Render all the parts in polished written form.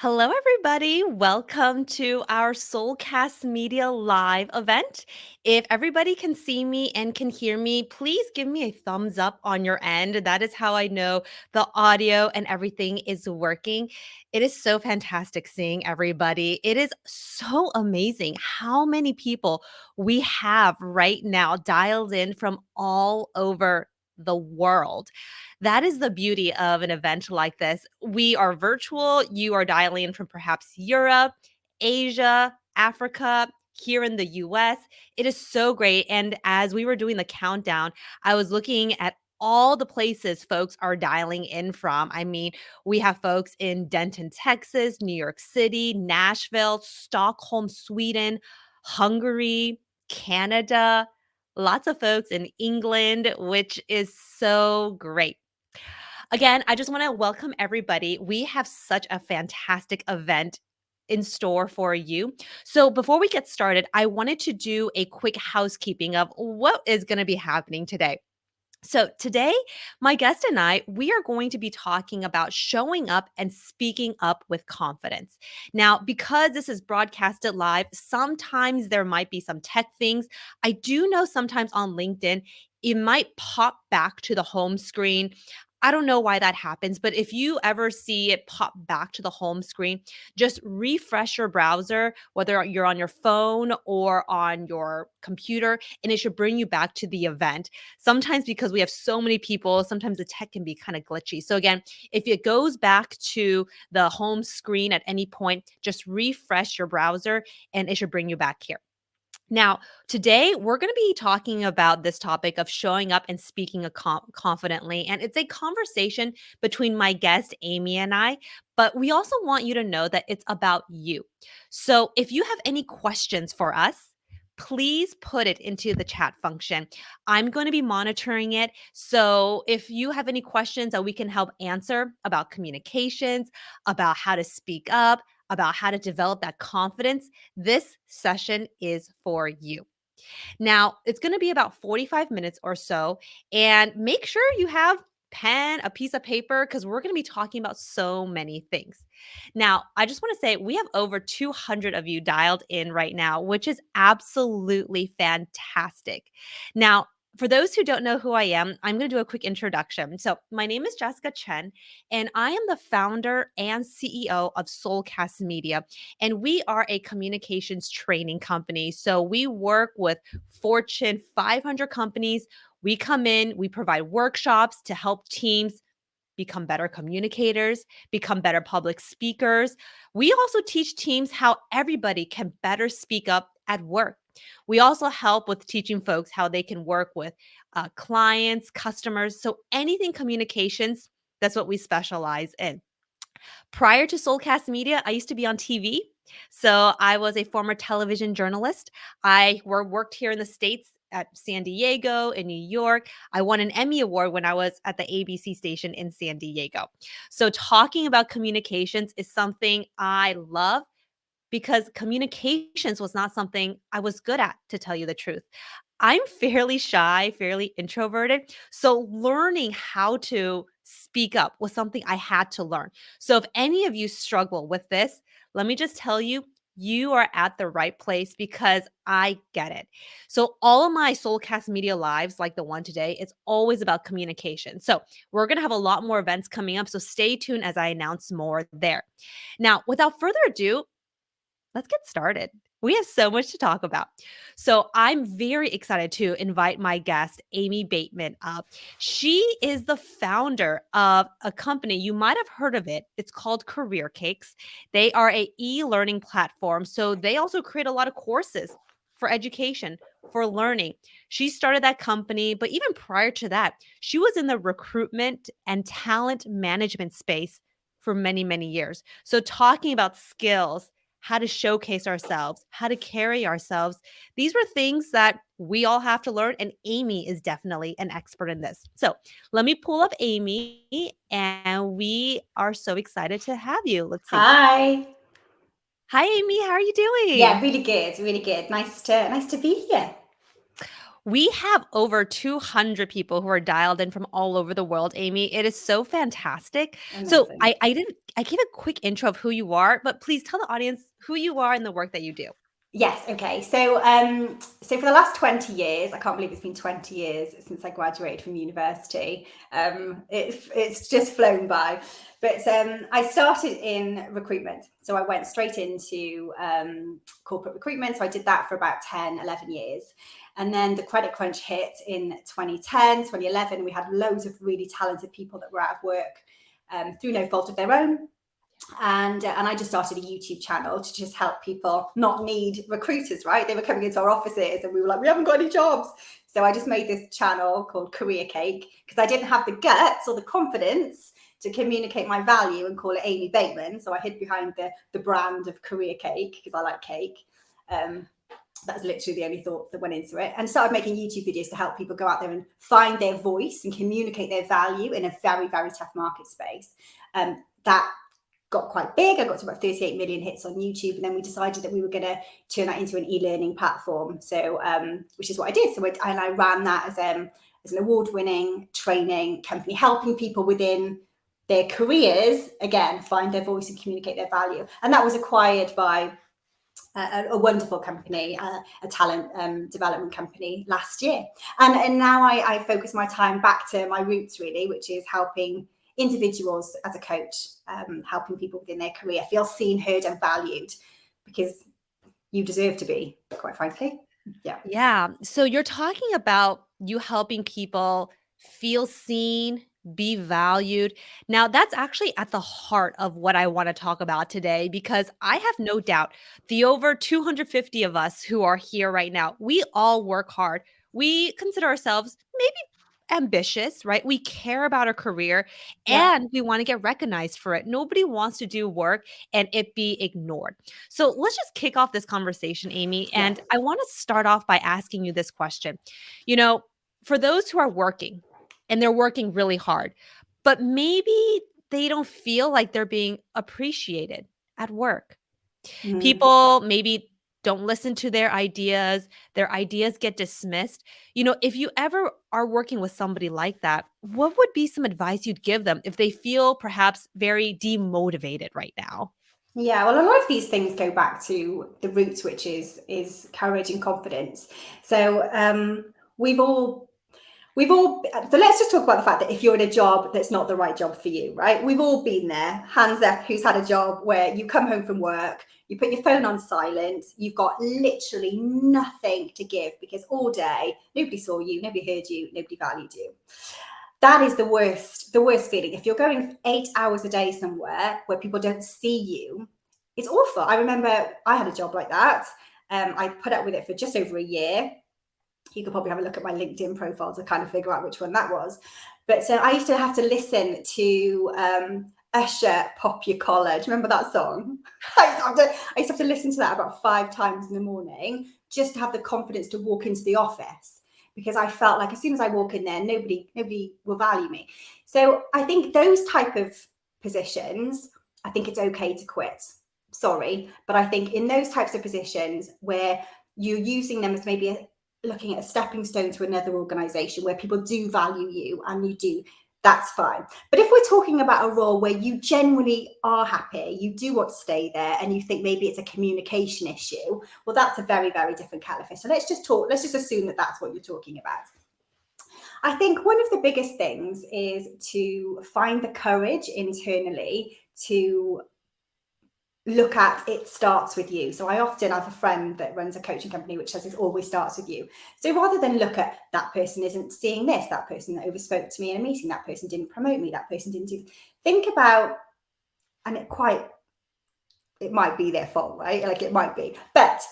Hello, everybody. Welcome to our Soulcast Media live event. If everybody can see me and can hear me, please give me a thumbs up on your end. That is how I know the audio and everything is working. It is so fantastic seeing everybody. It is so amazing how many people we have right now dialed in from all over the world. That is the beauty of an event like this. We are virtual. You are dialing in from perhaps Europe, Asia, Africa, here in the US. It is so great. And as we were doing the countdown, I was looking at all the places folks are dialing in from. I mean, we have folks in Denton, Texas, New York City, Nashville, Stockholm, Sweden, Hungary, Canada, lots of folks in England, which is so great. Again, I just want to welcome everybody. We have such a fantastic event in store for you. So, before we get started, I wanted to do a quick housekeeping of what is going to be happening today. So, today, my guest and I, we are going to be talking about showing up and speaking up with confidence. Now, because this is broadcasted live, sometimes there might be some tech things. I do know sometimes on LinkedIn, it might pop back to the home screen. I don't know why that happens, but if you ever see it pop back to the home screen, just refresh your browser, whether you're on your phone or on your computer, and it should bring you back to the event. Sometimes because we have so many people, sometimes the tech can be kind of glitchy. So again, if it goes back to the home screen at any point, just refresh your browser and it should bring you back here. Now, today we're going to be talking about this topic of showing up and speaking confidently. And it's a conversation between my guest, Aimee, and I. But we also want you to know that it's about you. So if you have any questions for us, please put it into the chat function. I'm going to be monitoring it. So if you have any questions that we can help answer about communications, about how to speak up, about how to develop that confidence, this session is for you. Now, it's going to be about 45 minutes or so, and make sure you have pen, a piece of paper, because we're going to be talking about so many things. Now, I just want to say we have over 200 of you dialed in right now, which is absolutely fantastic. Now, for those who don't know who I am, I'm going to do a quick introduction. So, my name is Jessica Chen, and I am the founder and CEO of Soulcast Media. And we are a communications training company. So, we work with Fortune 500 companies. We come in, we provide workshops to help teams become better communicators, become better public speakers. We also teach teams how everybody can better speak up at work. We also help with teaching folks how they can work with clients, customers. So, anything communications, that's what we specialize in. Prior to Soulcast Media, I used to be on TV. So I was a former television journalist. I worked here in the States at San Diego, in New York. I won an Emmy Award when I was at the ABC station in San Diego. So talking about communications is something I love because communications was not something I was good at, to tell you the truth. I'm fairly shy, fairly introverted. So learning how to speak up was something I had to learn. So if any of you struggle with this, let me just tell you, you are at the right place because I get it. So all of my Soulcast Media lives, like the one today, it's always about communication. So we're going to have a lot more events coming up. So stay tuned as I announce more there. Now, without further ado, let's get started. We have so much to talk about. So, I'm very excited to invite my guest, Aimee Bateman, up. She is the founder of a company. You might have heard of it. It's called Careercakes. They are a e-learning platform. So, they also create a lot of courses for education, for learning. She started that company, but even prior to that, she was in the recruitment and talent management space for many, many years. So, talking about skills, how to showcase ourselves, how to carry ourselves. These were things that we all have to learn, and Aimee is definitely an expert in this. So let me pull up Aimee, and we are so excited to have you. Let's see. Hi. Hi, Aimee. How are you Yeah, doing? really good, really good. Nice to be here. We have over 200 people who are dialed in from all over the world, Aimee. It is so fantastic. So Amazing. I gave a quick intro of who you are, but please tell the audience who you are and the work that you do. Yes, okay. So for the last 20 years, I can't believe it's been 20 years since I graduated from university. It's just flown by. But I started in recruitment. So I went straight into corporate recruitment. So I did that for about 10, 11 years. And then the credit crunch hit in 2010, 2011. We had loads of really talented people that were out of work through no fault of their own. And I just started a YouTube channel to just help people not need recruiters, right? They were coming into our offices and we were like, we haven't got any jobs. So I just made this channel called Careercake because I didn't have the guts or the confidence to communicate my value and call it Aimee Bateman. So I hid behind the brand of Careercake because I like cake. That's literally the only thought that went into it, and started making YouTube videos to help people go out there and find their voice and communicate their value in a very, very tough market space. That got quite big. I got to about 38 million hits on YouTube, and then we decided that we were going to turn that into an e-learning platform. So, which is what I did. So I ran that as an award-winning training company, helping people within their careers, again, find their voice and communicate their value. And that was acquired by a wonderful company, a talent development company last year. And now I focus my time back to my roots, really, which is helping individuals as a coach, helping people within their career feel seen, heard, and valued, because you deserve to be, quite frankly. Yeah. Yeah. So you're talking about you helping people feel seen, be valued. Now, that's actually at the heart of what I want to talk about today, because I have no doubt the over 250 of us who are here right now, we all work hard. We consider ourselves maybe ambitious, right? We care about our career Yeah. and we want to get recognized for it. Nobody wants to do work and it be ignored. So let's just kick off this conversation, Aimee. Yeah. And I want to start off by asking you this question. You know, for those who are working and they're working really hard, but maybe they don't feel like they're being appreciated at work. Mm. People maybe don't listen to their ideas get dismissed. You know, if you ever are working with somebody like that, what would be some advice you'd give them if they feel perhaps very demotivated right now? Yeah, well, a lot of these things go back to the roots, which is courage and confidence. So we've all so let's just talk about the fact that if you're in a job that's not the right job for you, right? We've all been there. Hands up, who's had a job where you come home from work, you put your phone on silent, you've got literally nothing to give because all day nobody saw you, nobody heard you, nobody valued you. That is the worst feeling. If you're going 8 hours a day somewhere where people don't see you, it's awful. I remember I had a job like that. I put up with it for just over a year. You could probably have a look at my LinkedIn profile to kind of figure out which one that was. But I used to have to listen to Usher, Pop Your Collar. Do you remember that song? I used to have to listen to that about 5 times in the morning just to have the confidence to walk into the office, because I felt like as soon as I walk in there, nobody will value me. So I think those type of positions, I think it's okay to quit. Sorry, but I think in those types of positions where you're using them as maybe looking at a stepping stone to another organization where people do value you and you do, that's fine. But if we're talking about a role where you genuinely are happy, you do want to stay there, and you think maybe it's a communication issue, well, that's a very, very different kettle of fish. So let's just assume that that's what you're talking about. I think one of the biggest things is to find the courage internally to look at it starts with you. So I often have a friend that runs a coaching company which says it always starts with you. So rather than look at that person isn't seeing this, that person that overspoke to me in a meeting, that person didn't promote me, that person didn't do, think about, and it might be their fault, right? Like it might be, but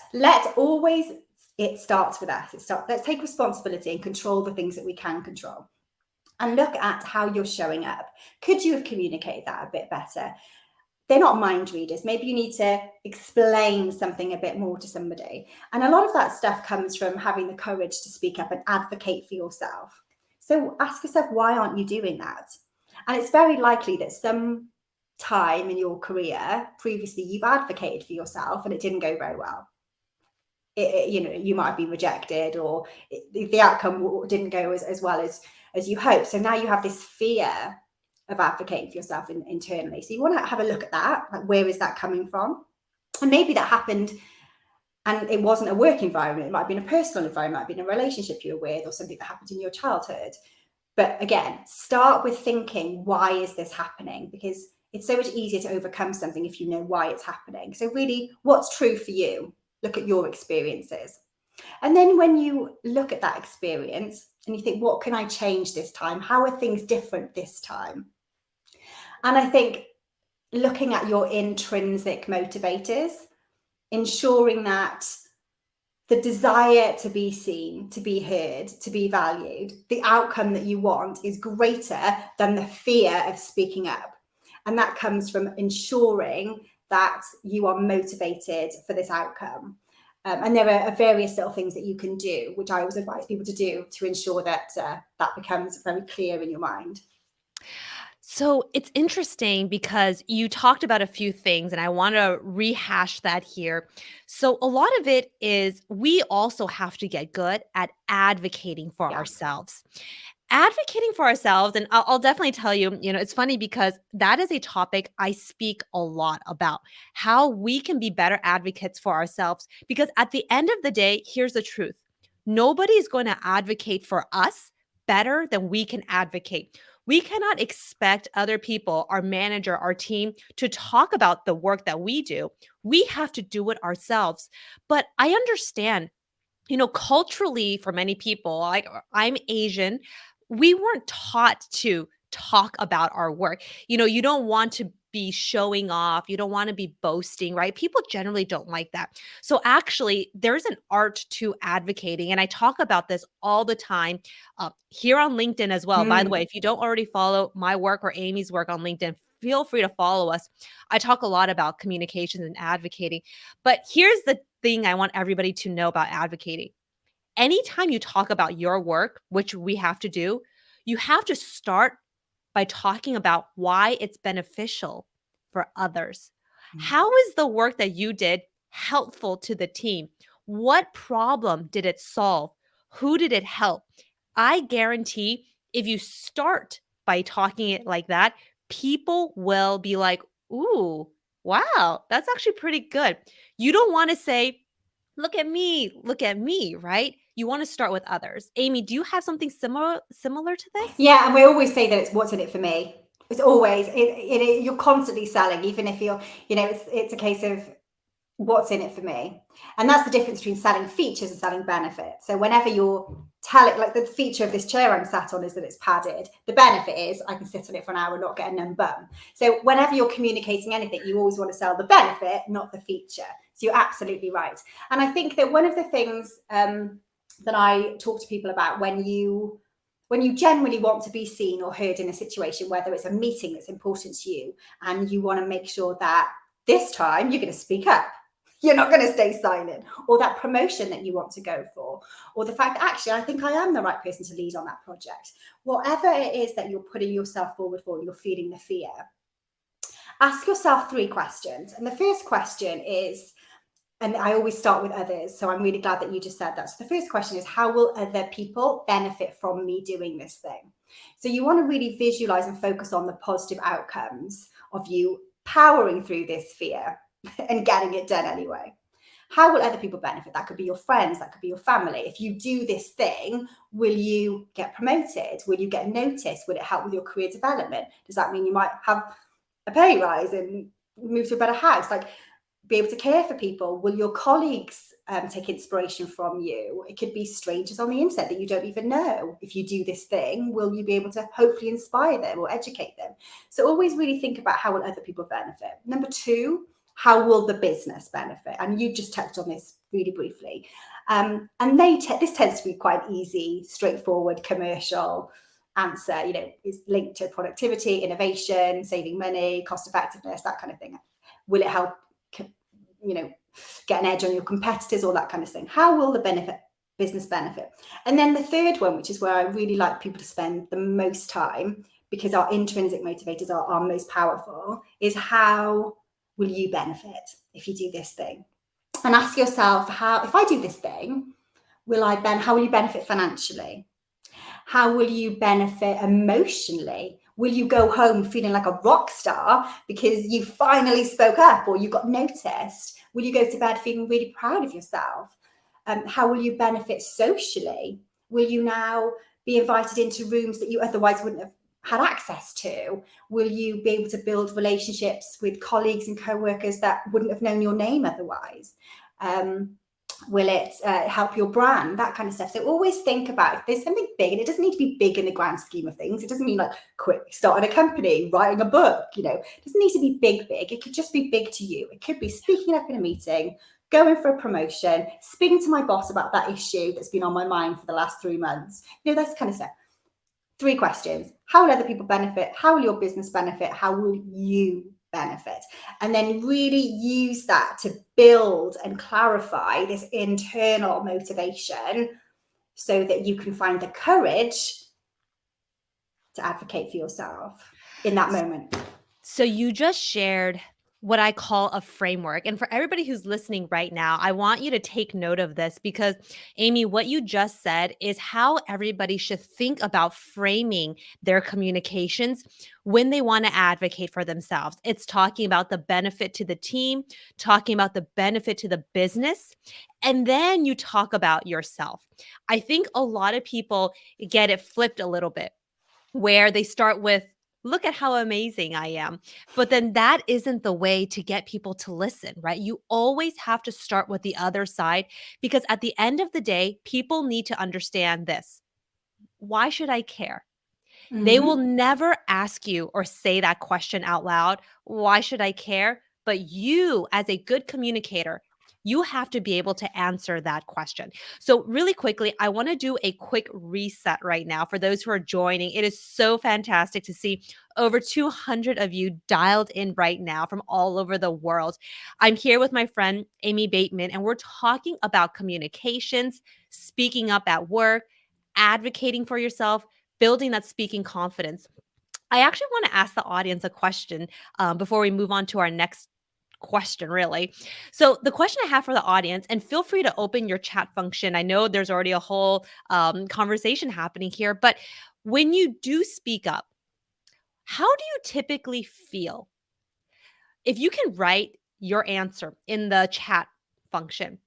it starts with us. Let's take responsibility and control the things that we can control, and look at how you're showing up. Could you have communicated that a bit better? They're not mind readers. Maybe you need to explain something a bit more to somebody. And a lot of that stuff comes from having the courage to speak up and advocate for yourself. So ask yourself, why aren't you doing that? And it's very likely that some time in your career previously you've advocated for yourself and it didn't go very well. you might have been rejected, or the outcome didn't go as well as you hope. So now you have this fear of advocating for yourself internally. So you want to have a look at that. Like, where is that coming from? And maybe that happened and it wasn't a work environment. It might have been a personal environment, it might have been a relationship you were with, or something that happened in your childhood. But again, start with thinking, why is this happening? Because it's so much easier to overcome something if you know why it's happening. So really, what's true for you? Look at your experiences. And then when you look at that experience and you think, what can I change this time? How are things different this time? And I think looking at your intrinsic motivators, ensuring that the desire to be seen, to be heard, to be valued, the outcome that you want is greater than the fear of speaking up. And that comes from ensuring that you are motivated for this outcome. And there are various little things that you can do, which I always advise people to do to ensure that that becomes very clear in your mind. So it's interesting because you talked about a few things, and I want to rehash that here. So, a lot of it is we also have to get good at advocating for Yeah. ourselves. Advocating for ourselves, and I'll definitely tell you, it's funny because that is a topic I speak a lot about, how we can be better advocates for ourselves. Because at the end of the day, here's the truth: nobody is going to advocate for us better than we can advocate. We cannot expect other people, our manager, our team, to talk about the work that we do. We have to do it ourselves. But I understand, culturally, for many people, like I'm Asian, we weren't taught to talk about our work. You don't want to be showing off, you don't want to be boasting, right? People generally don't like that. So actually, there's an art to advocating, and I talk about this all the time here on LinkedIn as well. By the way, Mm. if you don't already follow my work or Aimee's work on LinkedIn, feel free to follow us. I talk a lot about communications and advocating. But here's the thing I want everybody to know about advocating: anytime you talk about your work, which we have to do, you have to start by talking about why it's beneficial for others. How is the work that you did helpful to the team? What problem did it solve? Who did it help? I guarantee if you start by talking it like that, people will be like, ooh, wow, that's actually pretty good. You don't want to say, look at me, right? You want to start with others. Aimee, do you have something similar to this? Yeah, and we always say that it's what's in it for me. It's always you're constantly selling, even if it's a case of what's in it for me. And that's the difference between selling features and selling benefits. So whenever you're telling, like, the feature of this chair I'm sat on is that it's padded. The benefit is I can sit on it for an hour and not get a numb bum. So whenever you're communicating anything, you always want to sell the benefit, not the feature. So you're absolutely right. And I think that one of the things that I talk to people about when you genuinely want to be seen or heard in a situation, whether it's a meeting that's important to you and you want to make sure that this time you're going to speak up, you're not going to stay silent, or that promotion that you want to go for, or the fact that actually I think I am the right person to lead on that project, whatever it is that you're putting yourself forward for, you're feeling the fear, ask yourself 3 questions. And the first question is, and I always start with others, so I'm really glad that you just said that. So the first question is, how will other people benefit from me doing this thing? So you want to really visualize and focus on the positive outcomes of you powering through this fear and getting it done anyway. How will other people benefit? That could be your friends, that could be your family. If you do this thing, will you get promoted? Will you get noticed? Will it help with your career development? Does that mean you might have a pay rise and move to a better house? Like, be able to care for people? Will your colleagues take inspiration from you? It could be strangers on the internet that you don't even know. If you do this thing, will you be able to hopefully inspire them or educate them? So always really think about how will other people benefit. Number 2, how will the business benefit? And you just touched on this really briefly. And this tends to be quite easy, straightforward, commercial answer. It's linked to productivity, innovation, saving money, cost effectiveness, that kind of thing. Will it help get an edge on your competitors, all that kind of thing? How will the business benefit? And then the third one, which is where I really like people to spend the most time, because our intrinsic motivators are most powerful, is how will you benefit if you do this thing? and ask yourself, if I do this thing, how will you benefit financially? How will you benefit emotionally? Will you go home feeling like a rock star because you finally spoke up or you got noticed? Will you go to bed feeling really proud of yourself? How will you benefit socially? Will you now be invited into rooms that you otherwise wouldn't have had access to? Will you be able to build relationships with colleagues and co-workers that wouldn't have known your name otherwise? Will it help your brand? That kind of stuff. So always think about if there's something big, and it doesn't need to be big in the grand scheme of things. It doesn't mean like starting a company, writing a book, it doesn't need to be big. It could just be big to you. It could be speaking up in a meeting, going for a promotion, speaking to my boss about that issue that's been on my mind for the last 3 months. That's kind of stuff. 3 questions. How will other people benefit? How will your business benefit? How will you benefit? And then really use that to build and clarify this internal motivation so that you can find the courage to advocate for yourself in that moment. So you just shared what I call a framework. And for everybody who's listening right now, I want you to take note of this because, Aimee, what you just said is how everybody should think about framing their communications when they want to advocate for themselves. It's talking about the benefit to the team, talking about the benefit to the business, and then you talk about yourself. I think a lot of people get it flipped a little bit where they start with, look at how amazing I am. But then that isn't the way to get people to listen, right? You always have to start with the other side because at the end of the day, people need to understand this. Why should I care? They will never ask you or say that question out loud. Why should I care? But you, as a good communicator, you have to be able to answer that question. So, really quickly, I want to do a quick reset right now for those who are joining. It is so fantastic to see over 200 of you dialed in right now from all over the world. I'm here with my friend, Aimee Bateman, and we're talking about communications, speaking up at work, advocating for yourself, building that speaking confidence. I actually want to ask the audience a question before we move on to our next question, really. So, the question I have for the audience, and feel free to open your chat function. I know there's already a whole conversation happening here, but when you do speak up, how do you typically feel? If you can write your answer in the chat function,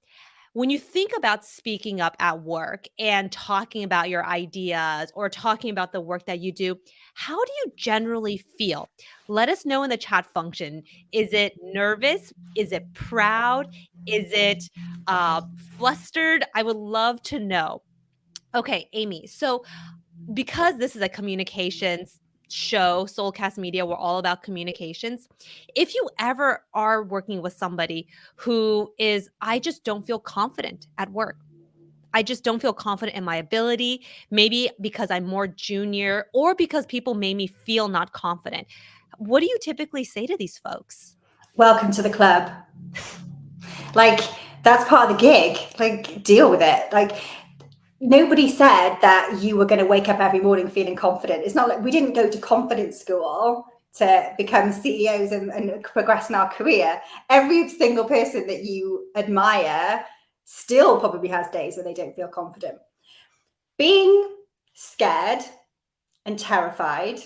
when you think about speaking up at work and talking about your ideas or talking about the work that you do, how do you generally feel? Let us know in the chat function. Is it nervous? Is it proud? Is it flustered? I would love to know. Okay, Aimee. So, because this is a communications show, Soulcast Media, we're all about communications. If you ever are working with somebody who is, I just don't feel confident at work. I just don't feel confident in my ability, maybe because I'm more junior or because people made me feel not confident. What do you typically say to these folks? Welcome to the club. Like, that's part of the gig. Like, deal with it. Like, nobody said that you were going to wake up every morning feeling confident. It's not like we didn't go to confidence school to become CEOs and progress in our career. Every single person that you admire still probably has days where they don't feel confident. Being scared and terrified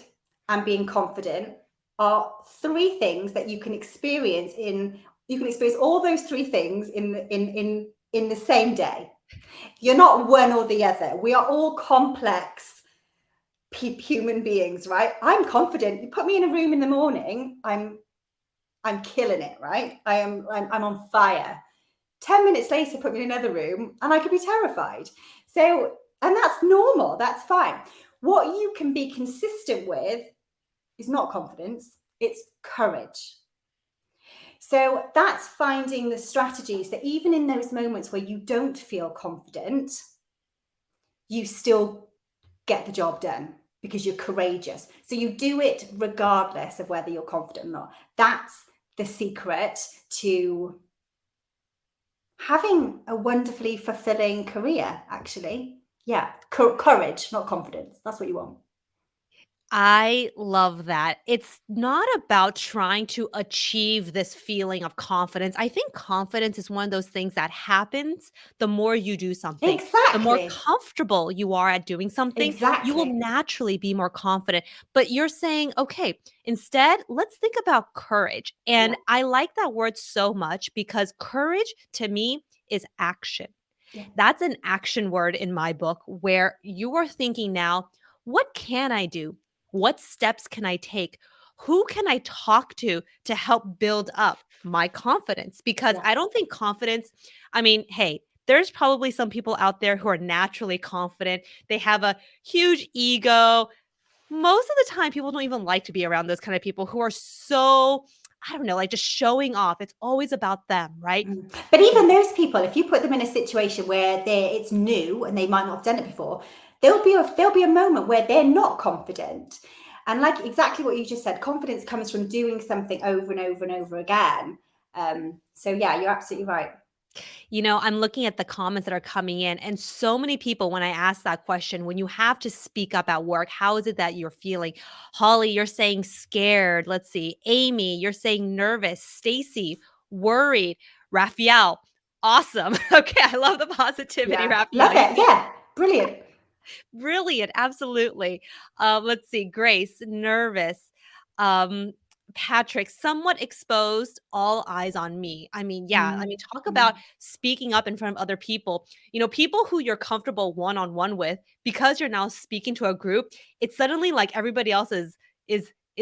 and being confident are 3 things that you can experience all those 3 things in the same day. You're not one or the other. We are all complex human beings, right? I'm confident. You put me in a room in the morning, I'm killing it, right? I'm on fire. 10 minutes later, put me in another room and I could be terrified. So, and that's normal. That's fine. What you can be consistent with is not confidence, it's courage. So that's finding the strategies that even in those moments where you don't feel confident, you still get the job done because you're courageous. So you do it regardless of whether you're confident or not. That's the secret to having a wonderfully fulfilling career, actually. Yeah, courage, not confidence. That's what you want. I love that. It's not about trying to achieve this feeling of confidence. I think confidence is one of those things that happens the more you do something. The more Exactly. comfortable you are at doing something, you will Exactly. naturally be more confident. But you're saying, okay, instead, let's think about courage. Yeah. And I like that word so much because courage to me is action. Yeah. That's an action word in my book where you are thinking now, what can I do? What steps can I take? Who can I talk to help build up my confidence? Because Yeah. I don't think confidence, I mean, hey, there's probably some people out there who are naturally confident. They have a huge ego. Most of the time, people don't even like to be around those kind of people who are so, I don't know, like just showing off. It's always about them, right? But even those people, if you put them in a situation where it's new and they might not have done it before, there'll be a moment where they're not confident. And like exactly what you just said, confidence comes from doing something over and over and over again. So yeah, you're absolutely right. I'm looking at the comments that are coming in, and so many people, when I ask that question, when you have to speak up at work, how is it that you're feeling? Holly, you're saying scared. Let's see. Aimee, you're saying nervous. Stacy, worried. Raphael, awesome. Okay, I love the positivity, Yeah, Raphael. love You it. see, Yeah, brilliant. brilliant, absolutely. Let's see, Grace, nervous. Um, Patrick, somewhat exposed, all eyes on me. I mean, yeah, I mean, Mm, talk about mm. speaking up in front of other people. People who you're comfortable one-on-one with, because you're now speaking to a group, it's suddenly like everybody else is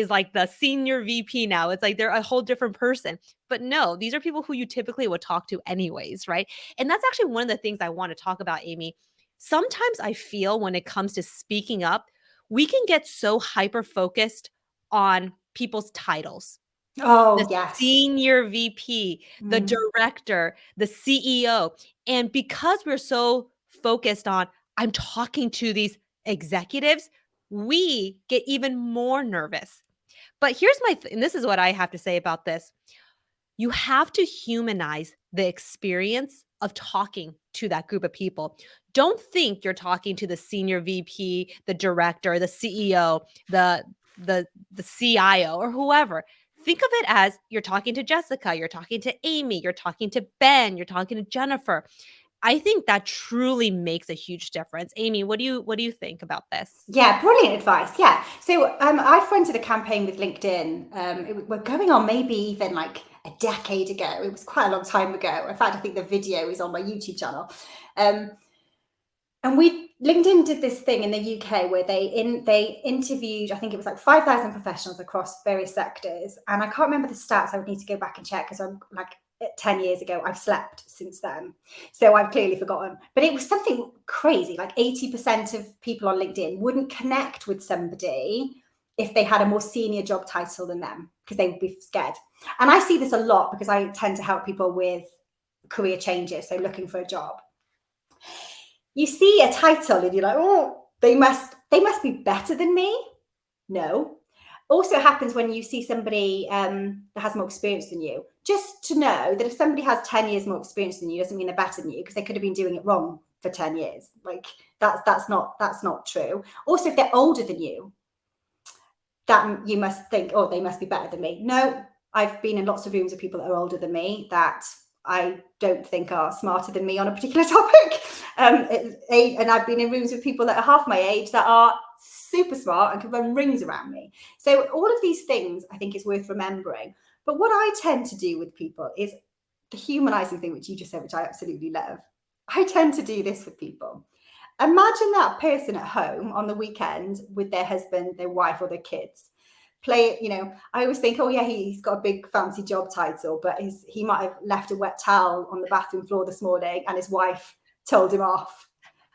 like the senior VP now. It's like they're a whole different person. But no, these are people who you typically would talk to anyways, right? And that's actually one of the things I want to talk about, Aimee. Sometimes I feel when it comes to speaking up, we can get so hyper focused on people's titles. The Oh yes. senior VP, the Mm. director, the CEO. And because we're so focused on, I'm talking to these executives, we get even more nervous. But here's and this is what I have to say about this. You have to humanize the experience of talking to that group of people. Don't think you're talking to the senior VP, the director, the CEO, the CIO or whoever. Think of it as you're talking to Jessica, you're talking to Aimee, you're talking to Ben, you're talking to Jennifer. I think that truly makes a huge difference. Aimee, what do you think about this? Yeah, brilliant advice. Yeah. So I fronted a campaign with LinkedIn. We're going on maybe even like a decade ago. It was quite a long time ago. In fact, I think the video is on my YouTube channel. Um, and LinkedIn did this thing in the UK where they interviewed, I think it was like 5,000 professionals across various sectors. And I can't remember the stats. I would need to go back and check because I'm like 10 years ago. I've slept since then. So I've clearly forgotten. But it was something crazy. Like 80% of people on LinkedIn wouldn't connect with somebody if they had a more senior job title than them because they would be scared. And I see this a lot because I tend to help people with career changes. So looking for a job, you see a title and you're like, oh, they must be better than me. No. Also happens when you see somebody that has more experience than you. Just to know that if somebody has 10 years more experience than you, doesn't mean they're better than you because they could have been doing it wrong for 10 years. Like that's not true. Also, if they're older than you, that you must think, oh, they must be better than me. No, I've been in lots of rooms of people that are older than me that I don't think are smarter than me on a particular topic. And I've been in rooms with people that are half my age that are super smart and can run rings around me. So all of these things I think is worth remembering. But what I tend to do with people is the humanizing thing, which you just said, which I absolutely love. I tend to do this with people. Imagine that person at home on the weekend with their husband, their wife, or their kids. I always think, oh yeah, he's got a big fancy job title, but he might have left a wet towel on the bathroom floor this morning and his wife told him off.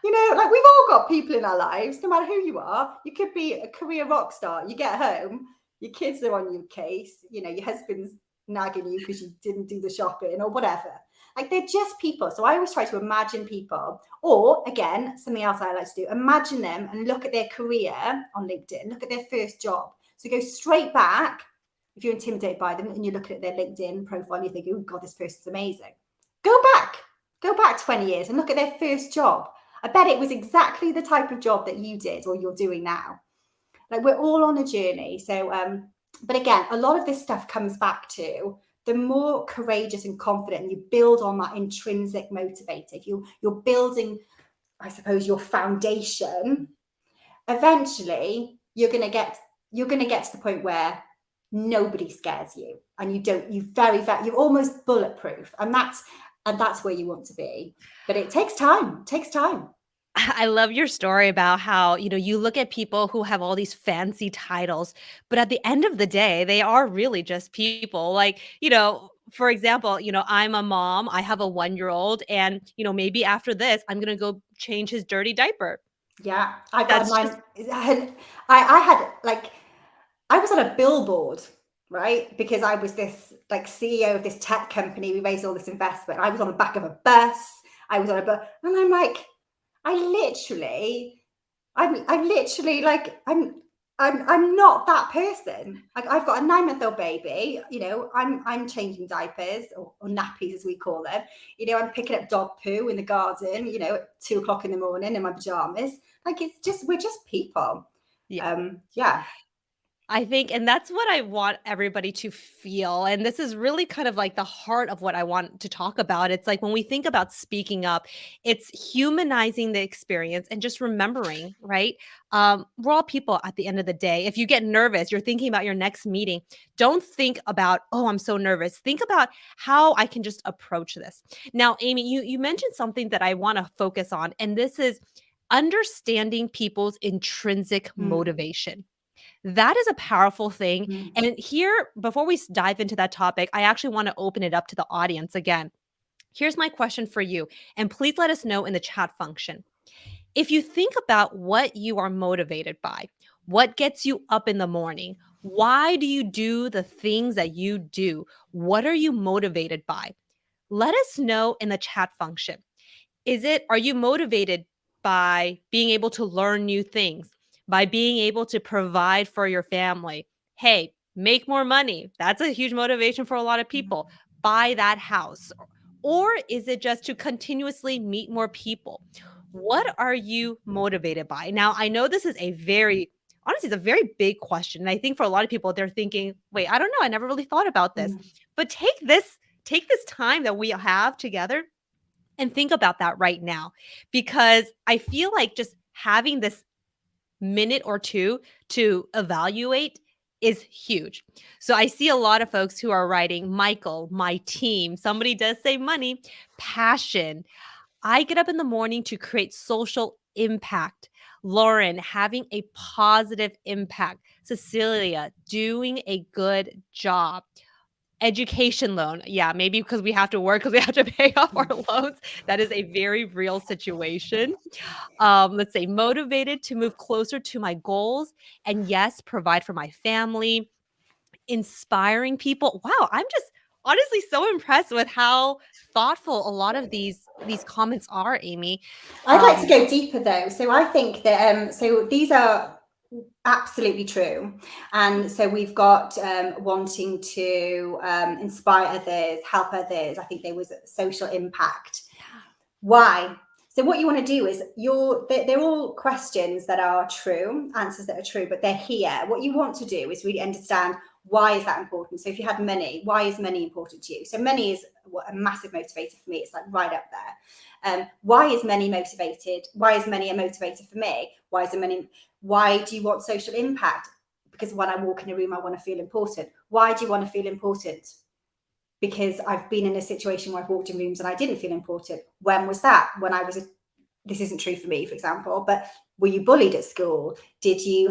Like we've all got people in our lives, no matter who you are. You could be a career rock star. You get home, your kids are on your case, your husband's nagging you because you didn't do the shopping or whatever. Like they're just people. So I always try to imagine people, or again, something else I like to do, imagine them and look at their career on LinkedIn, look at their first job. So go straight back. If you're intimidated by them and you're looking at their LinkedIn profile and you think, oh God, this person's amazing. Go back 20 years and look at their first job. I bet it was exactly the type of job that you did or you're doing now. Like, we're all on a journey. So, but again, a lot of this stuff comes back to the more courageous and confident you build on that intrinsic motivator. If you're building, I suppose, your foundation, eventually you're gonna get to the point where nobody scares you, and you're almost bulletproof, and that's where you want to be. But it takes time. It takes time. I love your story about how, you look at people who have all these fancy titles, but at the end of the day, they are really just people. Like, for example, I'm a mom, I have a 1-year-old, and, maybe after this, I'm going to go change his dirty diaper. Yeah, I got That's just mine. I had like I was on a billboard, right? Because I was this like CEO of this tech company. We raised all this investment. I was on the back of a bus. I was on a bus, and I'm like, I literally, I'm literally like, I'm not that person. Like, I've got a 9-month-old baby. I'm changing diapers, or nappies as we call them. I'm picking up dog poo in the garden. At 2 o'clock in the morning in my pajamas. Like, we're just people. yeah. Yeah. I think and that's what I want everybody to feel, and this is really kind of like the heart of what I want to talk about. It's like when we think about speaking up, it's humanizing the experience and just remembering, right? We're all people at the end of the day. If you get nervous, you're thinking about your next meeting, don't think about, "Oh, I'm so nervous." Think about how I can just approach this. Now, Aimee, you mentioned something that I wanna focus on, and this is understanding people's intrinsic Mm, motivation. That is a powerful thing. mm. And here, before we dive into that topic, I actually want to open it up to the audience again. Here's my question for you, and please let us know in the chat function. If you think about what you are motivated by, what gets you up in the morning, why do you do the things that you do? What are you motivated by? Let us know in the chat function. Are you motivated by being able to learn new things, by being able to provide for your family? Hey, make more money. That's a huge motivation for a lot of people. Buy that house. Or is it just to continuously meet more people? What are you motivated by? Now, I know this is honestly, it's a very big question. And I think for a lot of people, they're thinking, wait, I don't know. I never really thought about this. Mm. But take this time that we have together and think about that right now, because I feel like just having this minute or two to evaluate is huge. So I see a lot of folks who are writing, Michael, my team. Somebody does say money, passion. I get up in the morning to create social impact. Lauren, having a positive impact. Cecilia, doing a good job. Education loan. Yeah, maybe because we have to work because we have to pay off our loans. That is a very real situation. Let's say motivated to move closer to my goals, and yes, provide for my family, inspiring people. Wow, I'm just honestly so impressed with how thoughtful a lot of these comments are, Aimee. I'd like to go deeper though. So I think that so these are absolutely true. And so we've got wanting to inspire others, help others. I think there was social impact. Why? So what you want to do is they're all questions that are true, answers that are true, but they're here. What you want to do is really understand, why is that important? So if you had money, why is money important to you? So money is a massive motivator for me. It's like right up there. Why is money motivated? Why is money a motivator for me? Why do you want social impact? Because when I walk in a room, I want to feel important. Why do you want to feel important? Because I've been in a situation where I've walked in rooms and I didn't feel important. When was that? This isn't true for me, for example, but were you bullied at school? Did you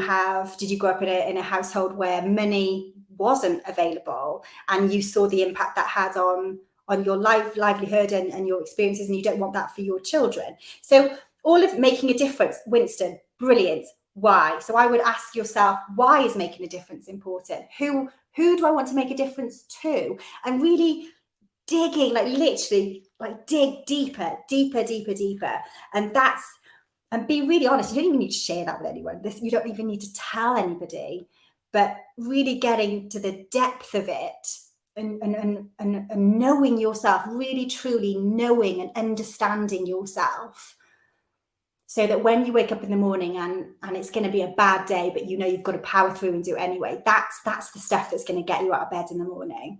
grow up in a household where money wasn't available and you saw the impact that had on your livelihood and your experiences, and you don't want that for your children? So all of making a difference, Winston, brilliant. Why? So I would ask yourself, why is making a difference important? Who do I want to make a difference to? And really digging, like literally, like dig deeper, and be really honest. You don't even need to share that with anyone. You don't even need to tell anybody, but really getting to the depth of it, and knowing yourself, really truly knowing and understanding yourself, so that when you wake up in the morning and it's going to be a bad day, but you know you've got to power through and do it anyway. That's the stuff that's going to get you out of bed in the morning.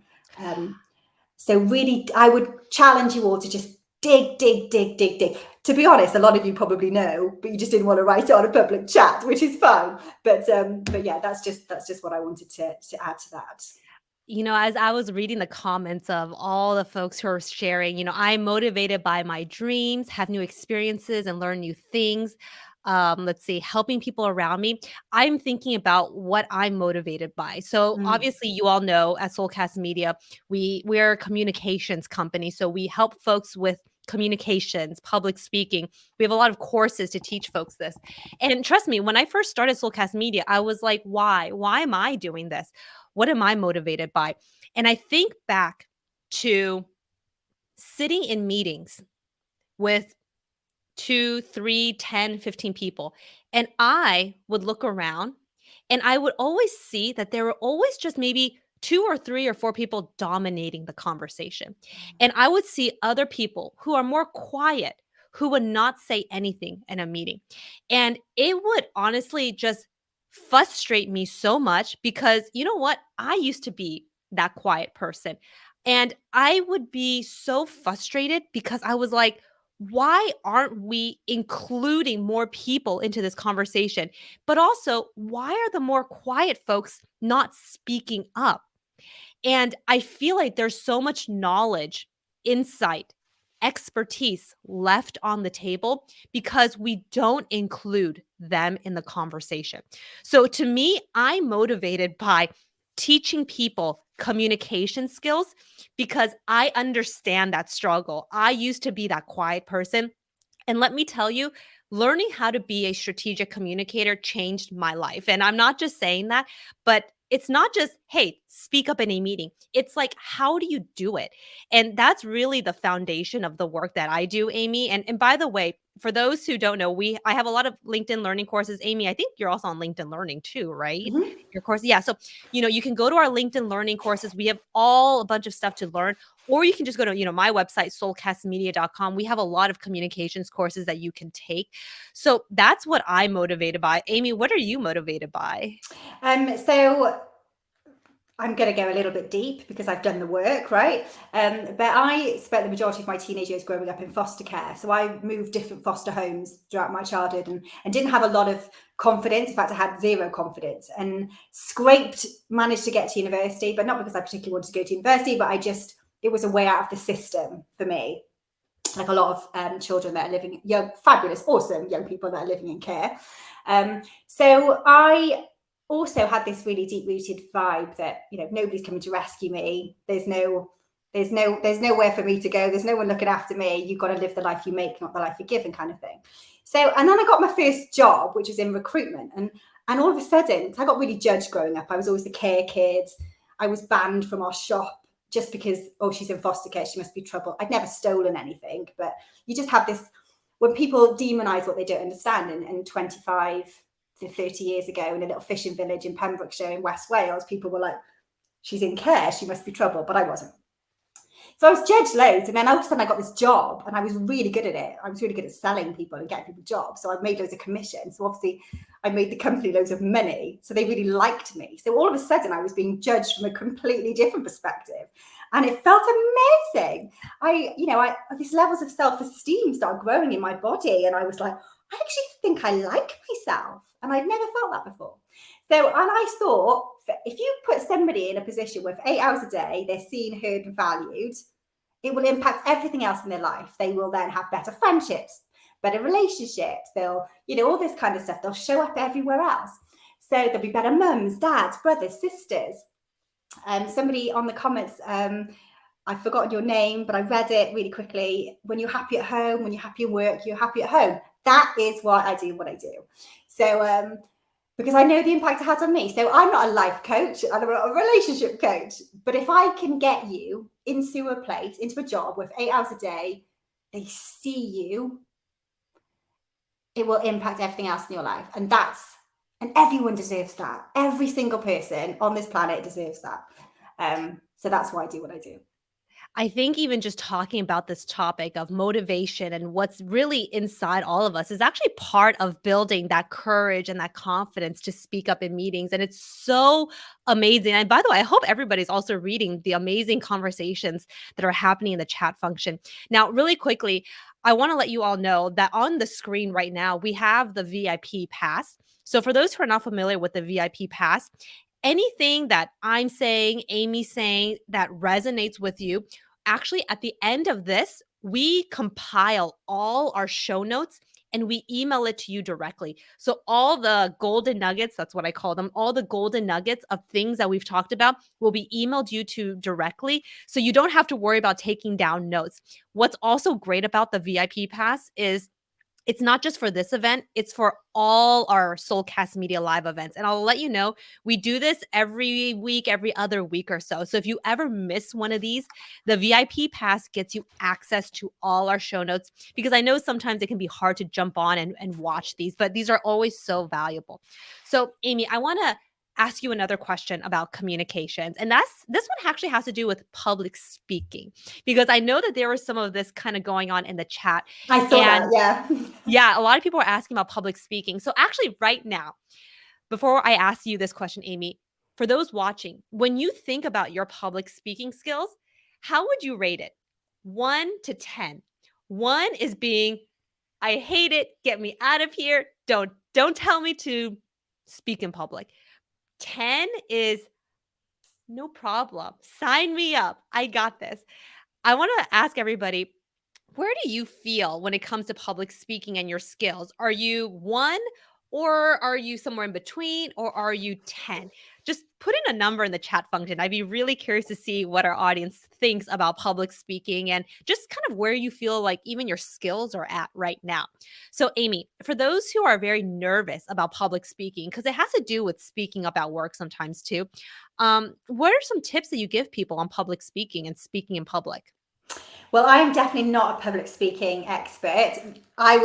So really, I would challenge you all to just dig. To be honest, a lot of you probably know, but you just didn't want to write it on a public chat, which is fine. But yeah, that's just what I wanted to add to that. As I was reading the comments of all the folks who are sharing, I'm motivated by my dreams, have new experiences, and learn new things. Let's see, helping people around me. I'm thinking about what I'm motivated by. So Mm. obviously, you all know at Soulcast Media, we're a communications company. So we help folks with communications, public speaking. We have a lot of courses to teach folks this. And trust me, when I first started Soulcast Media, I was like, why? Why am I doing this? What am I motivated by? And I think back to sitting in meetings with 2, 3, 10, 15 people. And I would look around and I would always see that there were always just maybe 2 or 3 or 4 people dominating the conversation. And I would see other people who are more quiet, who would not say anything in a meeting. And it would honestly just frustrate me so much because you know what? I used to be that quiet person. And I would be so frustrated because I was like, why aren't we including more people into this conversation? But also, why are the more quiet folks not speaking up? And I feel like there's so much knowledge, insight, expertise left on the table because we don't include them in the conversation. So to me, I'm motivated by teaching people communication skills because I understand that struggle. I used to be that quiet person. And let me tell you, learning how to be a strategic communicator changed my life. And I'm not just saying that, but it's not just, hey, speak up in a meeting. It's like, how do you do it? And that's really the foundation of the work that I do, Aimee. And by the way, for those who don't know, I have a lot of LinkedIn learning courses. Aimee, I think you're also on LinkedIn Learning too, right? Mm-hmm. Your course. Yeah. So, you can go to our LinkedIn learning courses. We have all a bunch of stuff to learn. Or you can just go to, my website, soulcastmedia.com. We have a lot of communications courses that you can take. So that's what I'm motivated by. Aimee, what are you motivated by? So I'm going to go a little bit deep because I've done the work, right? But I spent the majority of my teenage years growing up in foster care. So I moved different foster homes throughout my childhood and didn't have a lot of confidence. In fact, I had zero confidence and managed to get to university, but not because I particularly wanted to go to university, but it was a way out of the system for me. Like a lot of children that are living, young, fabulous, awesome young people that are living in care. So I also had this really deep-rooted vibe that nobody's coming to rescue me. There's nowhere for me to go. There's no one looking after me. You've got to live the life you make, not the life you're given, kind of thing. So, and then I got my first job, which was in recruitment, and all of a sudden, I got really judged growing up. I was always the care kid. I was banned from our shop just because, oh, she's in foster care, she must be trouble. I'd never stolen anything, but you just have this, when people demonize what they don't understand, and 25 to 30 years ago in a little fishing village in Pembrokeshire in West Wales, people were like, she's in care, she must be trouble, but I wasn't. So I was judged loads, and then all of a sudden I got this job, and I was really good at it. I was really good at selling people and getting people jobs. So I made loads of commission. So obviously I made the company loads of money. So they really liked me. So all of a sudden I was being judged from a completely different perspective, and it felt amazing. These levels of self-esteem started growing in my body, and I was like, I actually think I like myself, and I'd never felt that before. So, and I thought, if you put somebody in a position where for 8 hours a day, they're seen, heard, and valued, it will impact everything else in their life. They will then have better friendships, better relationships. They'll, all this kind of stuff. They'll show up everywhere else. So there'll be better mums, dads, brothers, sisters. Somebody on the comments, I've forgotten your name, but I read it really quickly. When you're happy at home, when you're happy at work, you're happy at home. That is why I do what I do. So, because I know the impact it has on me. So I'm not a life coach, I'm not a relationship coach. But if I can get you into a place, into a job with 8 hours a day, they see you, it will impact everything else in your life. And everyone deserves that. Every single person on this planet deserves that. So that's why I do what I do. I think even just talking about this topic of motivation and what's really inside all of us is actually part of building that courage and that confidence to speak up in meetings. And it's so amazing. And by the way, I hope everybody's also reading the amazing conversations that are happening in the chat function. Now, really quickly, I want to let you all know that on the screen right now, we have the VIP pass. So, for those who are not familiar with the VIP pass, anything that I'm saying, Aimee's saying that resonates with you, actually, at the end of this, we compile all our show notes and we email it to you directly. So, all the golden nuggets, that's what I call them, all the golden nuggets of things that we've talked about will be emailed you to directly. So, you don't have to worry about taking down notes. What's also great about the VIP pass is it's not just for this event, it's for all our Soulcast Media live events. And I'll let you know, we do this every week, every other week or so. So if you ever miss one of these, the VIP pass gets you access to all our show notes because I know sometimes it can be hard to jump on and watch these, but these are always so valuable. So, Aimee, I want to ask you another question about communications. And this one actually has to do with public speaking because I know that there was some of this kind of going on in the chat. I saw that, And yeah. yeah, a lot of people are asking about public speaking. So actually right now, before I ask you this question, Aimee, for those watching, when you think about your public speaking skills, how would you rate it? 1 to 10. 1 is being, I hate it, get me out of here. Don't tell me to speak in public. 10 is no problem. Sign me up. I got this. I want to ask everybody, where do you feel when it comes to public speaking and your skills? Are you 1 or are you somewhere in between or are you 10? Just put in a number in the chat function. I'd be really curious to see what our audience thinks about public speaking and just kind of where you feel like even your skills are at right now. So, Aimee, for those who are very nervous about public speaking, because it has to do with speaking up at work sometimes too, what are some tips that you give people on public speaking and speaking in public? Well, I'm definitely not a public speaking expert. I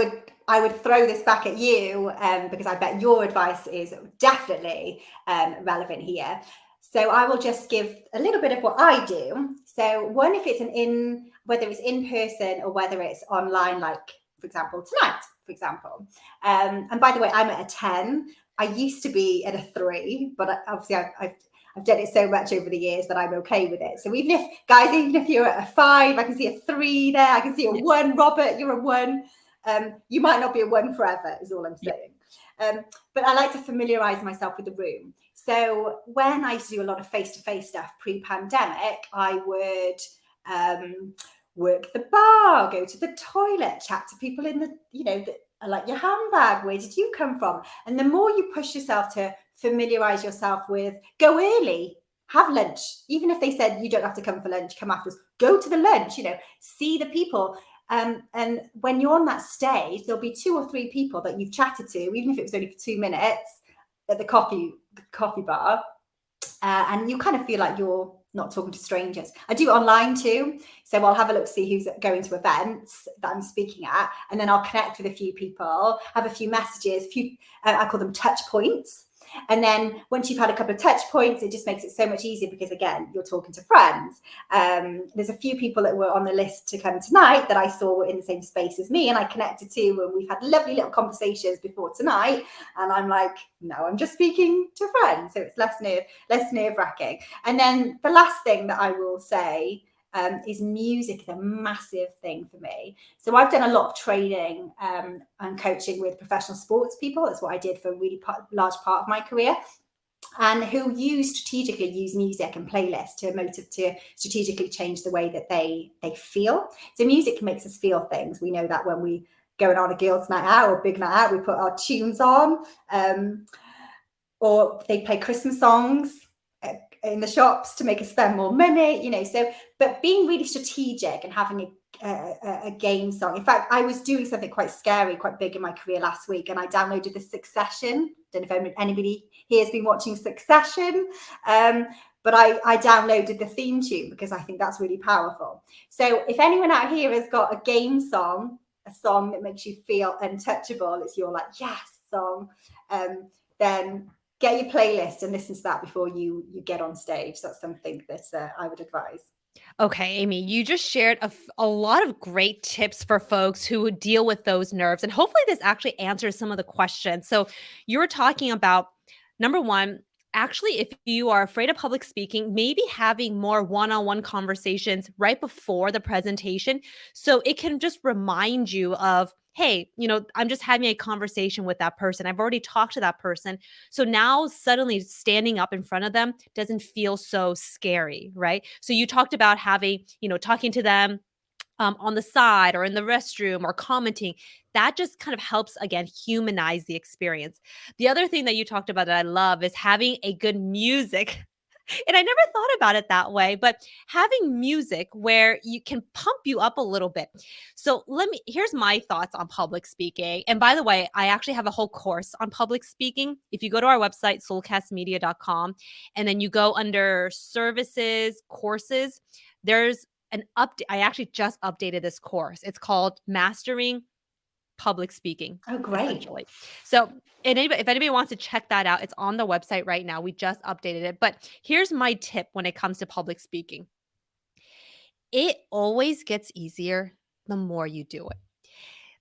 would throw this back at you because I bet your advice is definitely relevant here. So I will just give a little bit of what I do. So one, if it's whether it's in person or whether it's online, like for example tonight, for example. And by the way, I'm at a 10. I used to be at a 3, but obviously I've done it so much over the years that I'm okay with it. So even if you're at a 5, I can see a 3 there. I can see a 1. Robert, you're a 1. You might not be a 1 forever, is all I'm saying. But I like to familiarize myself with the room. So when I used to do a lot of face-to-face stuff pre-pandemic, I would work the bar, go to the toilet, chat to people in the, I like your handbag. Where did you come from? And the more you push yourself to familiarize yourself with, go early, have lunch. Even if they said you don't have to come for lunch, come afterwards, go to the lunch, see the people. And when you're on that stage, there'll be 2 or 3 people that you've chatted to, even if it was only for 2 minutes at the coffee bar. And you kind of feel like you're not talking to strangers. I do online too. So I'll have a look to see who's going to events that I'm speaking at, and then I'll connect with a few people, have a few messages, I call them touch points. And then once you've had a couple of touch points, it just makes it so much easier because, again, you're talking to friends. There's a few people that were on the list to come tonight that I saw were in the same space as me and I connected to, and we've had lovely little conversations before tonight. And I'm like, no, I'm just speaking to friends. So it's less nerve-wracking. And then the last thing that I will say is music is a massive thing for me. So I've done a lot of training and coaching with professional sports people. That's what I did for a really large part of my career. And who strategically use music and playlists to strategically change the way that they feel. So music makes us feel things. We know that when we going on a girls' night out or big night out, we put our tunes on, or they play Christmas songs in the shops to make us spend more money, so, but being really strategic and having a game song. In fact, I was doing something quite scary, quite big in my career last week, and I downloaded the Succession. Don't know if anybody here has been watching Succession, but I downloaded the theme tune because I think that's really powerful. So if anyone out here has got a game song, a song that makes you feel untouchable, it's your like yes song, then get your playlist and listen to that before you get on stage. That's something that I would advise. Okay, Aimee, you just shared a lot of great tips for folks who would deal with those nerves. And hopefully, this actually answers some of the questions. So, you were talking about number one, actually, if you are afraid of public speaking, maybe having more one on one conversations right before the presentation. So, it can just remind you of, hey, I'm just having a conversation with that person. I've already talked to that person. So now suddenly standing up in front of them doesn't feel so scary, right? So you talked about having, talking to them on the side or in the restroom or commenting. That just kind of helps, again, humanize the experience. The other thing that you talked about that I love is having a good music. And I never thought about it that way, but having music where you can pump you up a little bit. So here's my thoughts on public speaking. And by the way, I actually have a whole course on public speaking. If you go to our website, soulcastmedia.com, and then you go under services, courses, there's an update. I actually just updated this course. It's called Mastering Public Speaking, Oh, great. essentially. So, if anybody wants to check that out, it's on the website right now. We just updated it. But here's my tip when it comes to public speaking: it always gets easier the more you do it.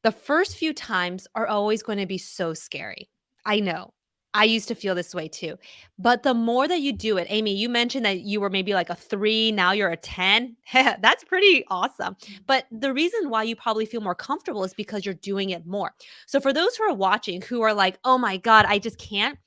The first few times are always going to be so scary. I know. I used to feel this way too. But the more that you do it, Aimee, you mentioned that you were maybe like a 3, now you're a 10. That's pretty awesome. But the reason why you probably feel more comfortable is because you're doing it more. So for those who are watching who are like, "Oh my god, I just can't."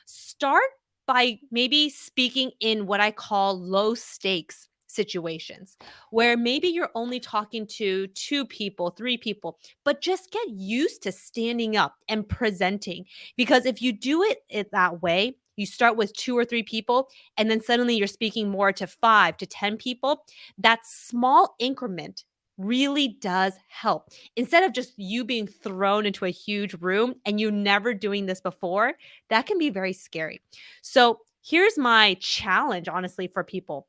Start by maybe speaking in what I call low stakes situations, where maybe you're only talking to 2 people, 3 people, but just get used to standing up and presenting. Because if you do it that way, you start with 2 or 3 people, and then suddenly you're speaking more to 5 to 10 people, that small increment really does help. Instead of just you being thrown into a huge room and you never doing this before, that can be very scary. So here's my challenge, honestly, for people: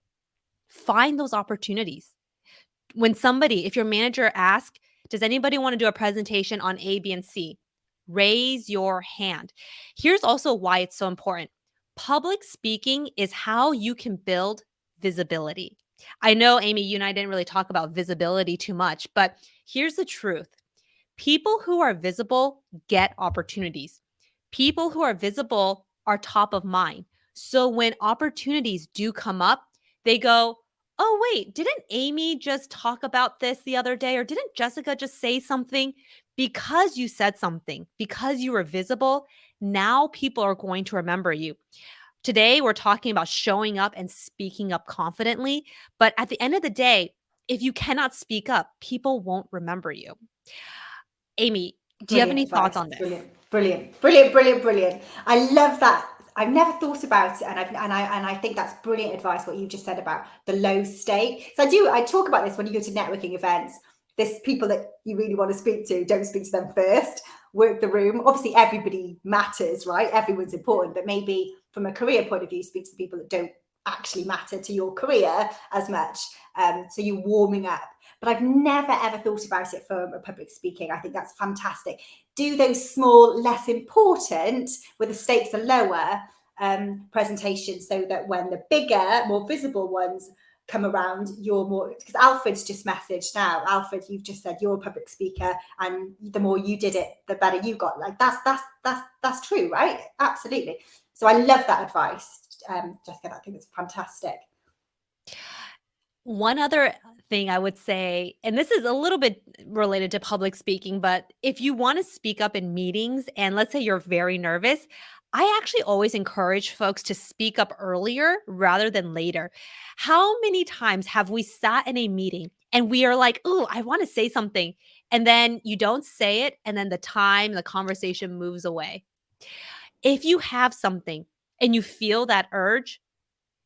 find those opportunities. If your manager asks, does anybody want to do a presentation on A, B, and C? Raise your hand. Here's also why it's so important. Public speaking is how you can build visibility. I know, Aimee, you and I didn't really talk about visibility too much, but here's the truth: people who are visible get opportunities. People who are visible are top of mind. So when opportunities do come up, they go, "Oh, wait, didn't Aimee just talk about this the other day? Or didn't Jessica just say something?" Because you said something, because you were visible, now people are going to remember you. Today, we're talking about showing up and speaking up confidently. But at the end of the day, if you cannot speak up, people won't remember you. Aimee, do you have Brilliant any thoughts advice. on this? Brilliant, brilliant, brilliant, brilliant, brilliant. I love that. I've never thought about it, and I think that's brilliant advice. What you just said about the low stake. So I talk about this when you go to networking events. There's people that you really want to speak to. Don't speak to them first. Work the room. Obviously, everybody matters, right? Everyone's important, but maybe from a career point of view, speak to people that don't actually matter to your career as much. So you're warming up. But I've never ever thought about it from a public speaking. I think that's fantastic. Do those small, less important, where the stakes are lower, presentations, so that when the bigger, more visible ones come around, you're more. Because Alfred's just messaged now. Alfred, you've just said you're a public speaker, and the more you did it, the better you got. Like that's true, right? Absolutely. So I love that advice, Jessica. I think it's fantastic. One other thing I would say, and this is a little bit related to public speaking, but if you want to speak up in meetings and let's say you're very nervous, I actually always encourage folks to speak up earlier rather than later. How many times have we sat in a meeting and we are like, "Oh, I want to say something." And then you don't say it, and then the conversation moves away. If you have something and you feel that urge,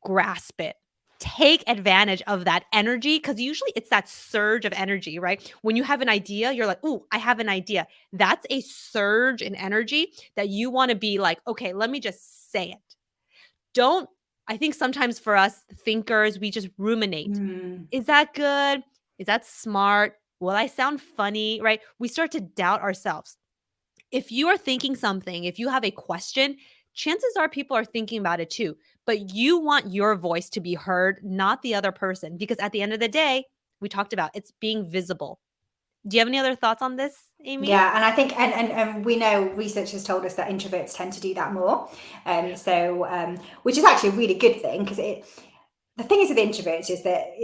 grasp it. Take advantage of that energy because usually it's that surge of energy, right? When you have an idea, you're like, "Ooh, I have an idea." That's a surge in energy that you want to be like, "Okay, let me just say it." Don't I think sometimes for us thinkers, we just ruminate. Mm. Is that good? Is that smart? Will I sound funny? Right? We start to doubt ourselves. If you are thinking something, if you have a question, chances are people are thinking about it too. but you want your voice to be heard, not the other person. Because at the end of the day, we talked about it's being visible. Do you have any other thoughts on this, Aimee? Yeah, and I think, and we know research has told us that introverts tend to do that more. Which is actually a really good thing, because the thing is with introverts is that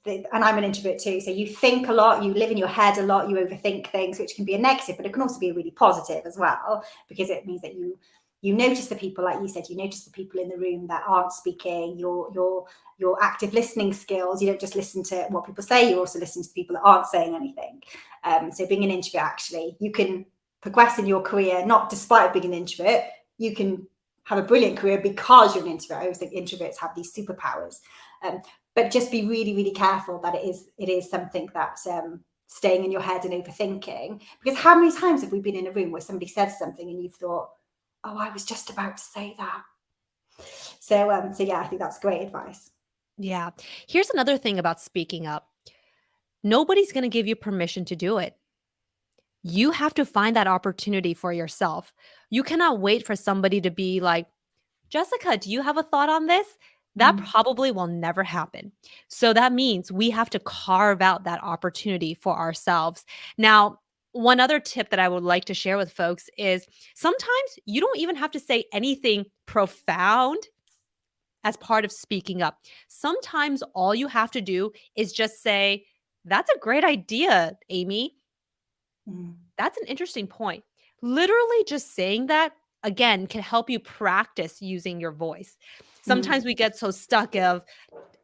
and I'm an introvert too, so you think a lot, you live in your head a lot, you overthink things, which can be a negative, but it can also be a really positive as well, because it means that you notice the people, like you said, you notice the people in the room that aren't speaking, your active listening skills. You don't just listen to what people say, you also listen to people that aren't saying anything. So being an introvert, actually, you can progress in your career, not despite being an introvert. You can have a brilliant career because you're an introvert. I always think introverts have these superpowers. But just be really, really careful that it is something that staying in your head and overthinking. Because how many times have we been in a room where somebody said something and you've thought, oh, I was just about to say that. So yeah, I think that's great advice. Yeah. Here's another thing about speaking up. Nobody's going to give you permission to do it. You have to find that opportunity for yourself. You cannot wait for somebody to be like, Jessica, do you have a thought on this? That probably will never happen. So that means we have to carve out that opportunity for ourselves. Now, one other tip that I would like to share with folks is sometimes you don't even have to say anything profound as part of speaking up. Sometimes all you have to do is just say, that's a great idea, Aimee. That's an interesting point. Literally just saying that, again, can help you practice using your voice. Sometimes we get so stuck of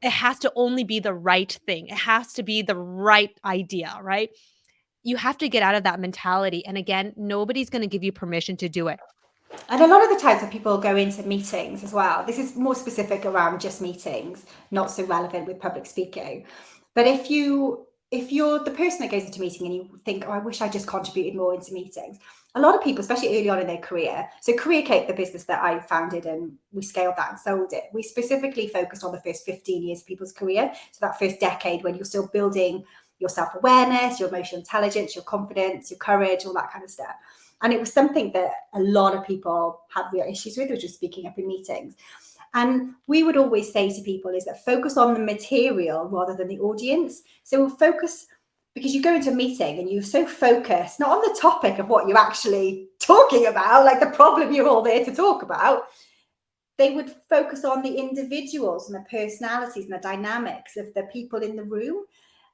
it has to only be the right thing. It has to be the right idea, right? You have to get out of that mentality. And again, nobody's going to give you permission to do it. And a lot of the times when people go into meetings as well, this is more specific around just meetings, not so relevant with public speaking. But if you're the person that goes into a meeting and you think, oh, I wish I just contributed more into meetings. A lot of people, especially early on in their career, so Careercake, the business that I founded and we scaled that and sold it, we specifically focused on the first 15 years of people's career. So that first decade when you're still building your self-awareness, your emotional intelligence, your confidence, your courage, all that kind of stuff. And it was something that a lot of people had real issues with, which was speaking up in meetings. And we would always say to people is that focus on the material rather than the audience. So focus, because you go into a meeting and you're so focused, not on the topic of what you're actually talking about, like the problem you're all there to talk about. They would focus on the individuals and the personalities and the dynamics of the people in the room.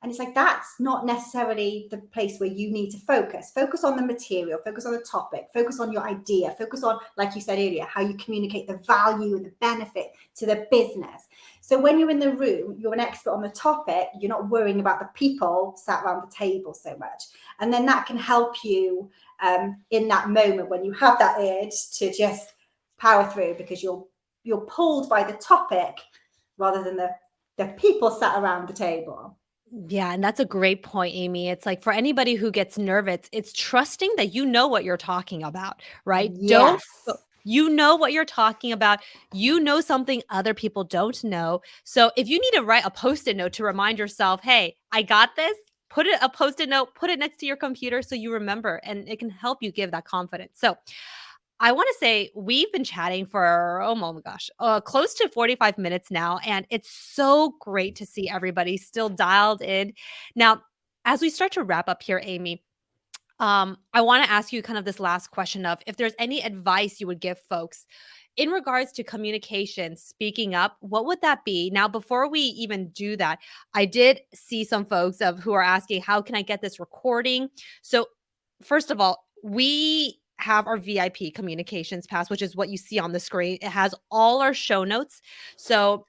And it's like, that's not necessarily the place where you need to focus. Focus on the material, focus on the topic, focus on your idea, focus on, like you said earlier, how you communicate the value and the benefit to the business. So when you're in the room, you're an expert on the topic, you're not worrying about the people sat around the table so much. And then that can help you in that moment when you have that urge to just power through, because you're pulled by the topic rather than the people sat around the table. Yeah, and that's a great point, Aimee. It's like for anybody who gets nervous, it's trusting that you know what you're talking about, right? Yes. You know what you're talking about. You know something other people don't know. So if you need to write a post-it note to remind yourself, hey, I got this, put it a post-it note, put it next to your computer so you remember, and it can help you give that confidence. So I want to say we've been chatting for, oh my gosh, close to 45 minutes now. And it's so great to see everybody still dialed in. Now, as we start to wrap up here, Aimee, I want to ask you kind of this last question of if there's any advice you would give folks in regards to communication, speaking up, what would that be? Now, before we even do that, I did see some folks who are asking, how can I get this recording? So first of all, we have our VIP communications pass, which is what you see on the screen. It has all our show notes. So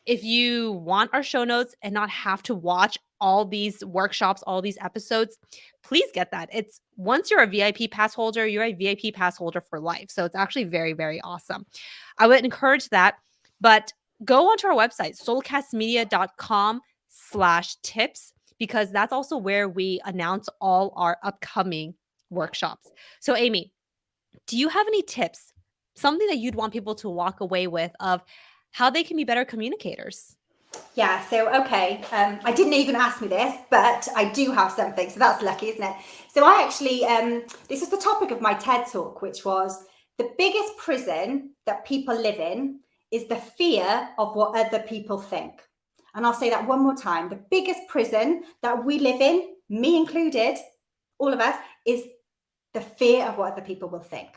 if you want our show notes and not have to watch all these workshops, all these episodes, please get that. It's once you're a VIP pass holder, you're a VIP pass holder for life. So it's actually very, very awesome. I would encourage that, but go onto our website, soulcastmedia.com/tips, because that's also where we announce all our upcoming workshops. So Aimee, do you have any tips, something that you'd want people to walk away with of how they can be better communicators? Yeah, so okay, I didn't even ask me this, but I do have something, so that's lucky, isn't it? So I actually, this is the topic of my TED talk, which was The biggest prison that people live in is the fear of what other people think. And I'll say that one more time. The biggest prison that we live in, me included, all of us, is the fear of what other people will think.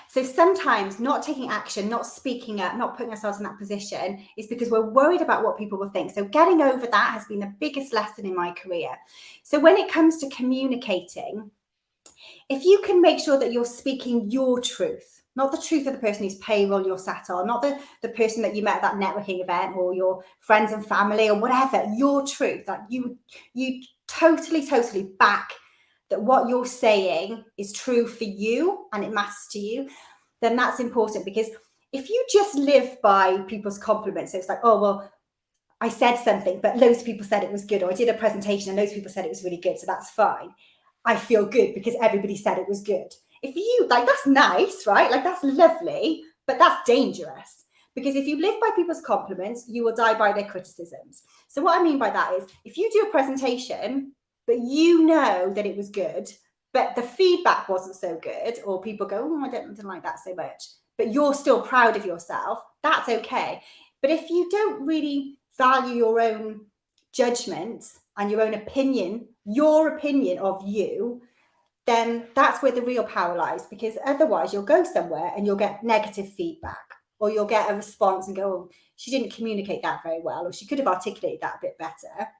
So sometimes not taking action, not speaking up, not putting ourselves in that position is because we're worried about what people will think. So getting over that has been the biggest lesson in my career. So when it comes to communicating, if you can make sure that you're speaking your truth, not the truth of the person whose payroll you're sat on, not the person that you met at that networking event or your friends and family or whatever, your truth, that you totally back that what you're saying is true for you and it matters to you, then that's important. Because if you just live by people's compliments, so it's like, oh, well, I said something, but loads of people said it was good, or I did a presentation and loads of people said it was really good, so that's fine. I feel good because everybody said it was good. If you, like, that's nice, right? Like, that's lovely, but that's dangerous. Because if you live by people's compliments, you will die by their criticisms. So what I mean by that is, if you do a presentation, but you know that it was good, but the feedback wasn't so good, or people go, oh, I didn't like that so much, but you're still proud of yourself, that's okay. But if you don't really value your own judgments and your own opinion, your opinion of you, then that's where the real power lies. Because otherwise you'll go somewhere and you'll get negative feedback, or you'll get a response and go, oh, she didn't communicate that very well, or she could have articulated that a bit better.